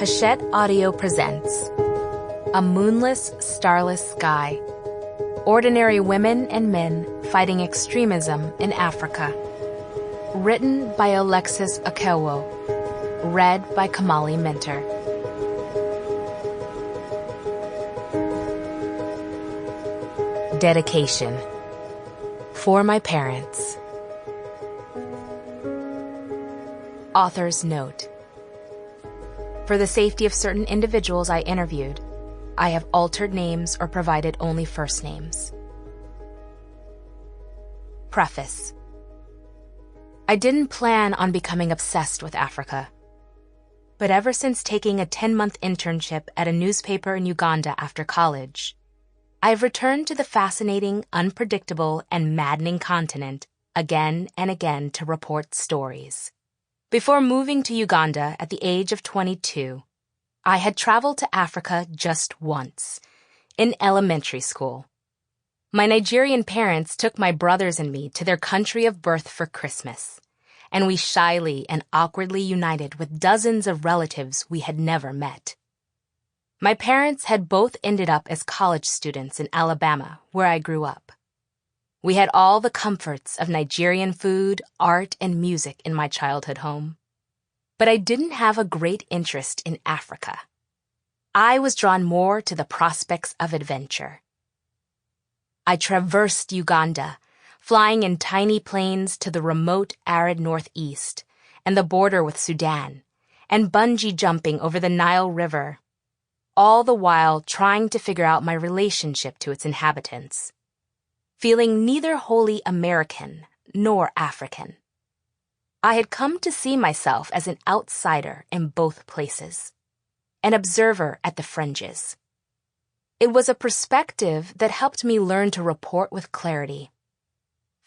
Hachette Audio presents A Moonless, Starless Sky. Ordinary women and men fighting extremism in Africa. Written by Alexis Okeowo. Read by Kamali Minter. Dedication. For my parents. Author's note. For the safety of certain individuals I interviewed, I have altered names or provided only first names. Preface. I didn't plan on becoming obsessed with Africa. But ever since taking a 10-month internship at a newspaper in Uganda after college, I've returned to the fascinating, unpredictable, and maddening continent again and again to report stories. Before moving to Uganda at the age of 22, I had traveled to Africa just once, in elementary school. My Nigerian parents took my brothers and me to their country of birth for Christmas, and we shyly and awkwardly united with dozens of relatives we had never met. My parents had both ended up as college students in Alabama, where I grew up. We had all the comforts of Nigerian food, art, and music in my childhood home. But I didn't have a great interest in Africa. I was drawn more to the prospects of adventure. I traversed Uganda, flying in tiny planes to the remote, arid northeast and the border with Sudan, and bungee jumping over the Nile River, all the while trying to figure out my relationship to its inhabitants. Feeling neither wholly American nor African. I had come to see myself as an outsider in both places, an observer at the fringes. It was a perspective that helped me learn to report with clarity.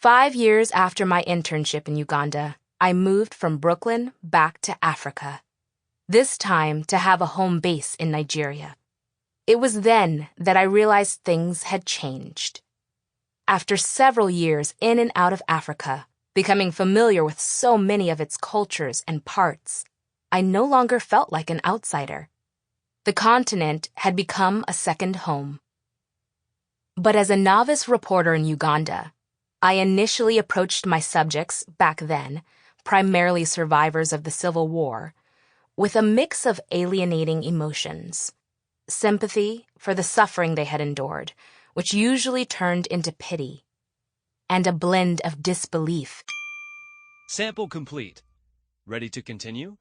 5 years after my internship in Uganda, I moved from Brooklyn back to Africa, this time to have a home base in Nigeria. It was then that I realized things had changed. After several years in and out of Africa, becoming familiar with so many of its cultures and parts, I no longer felt like an outsider. The continent had become a second home. But as a novice reporter in Uganda, I initially approached my subjects back then, primarily survivors of the Civil War, with a mix of alienating emotions. Sympathy for the suffering they had endured, which usually turned into pity, and a blend of disbelief. Sample complete. Ready to continue?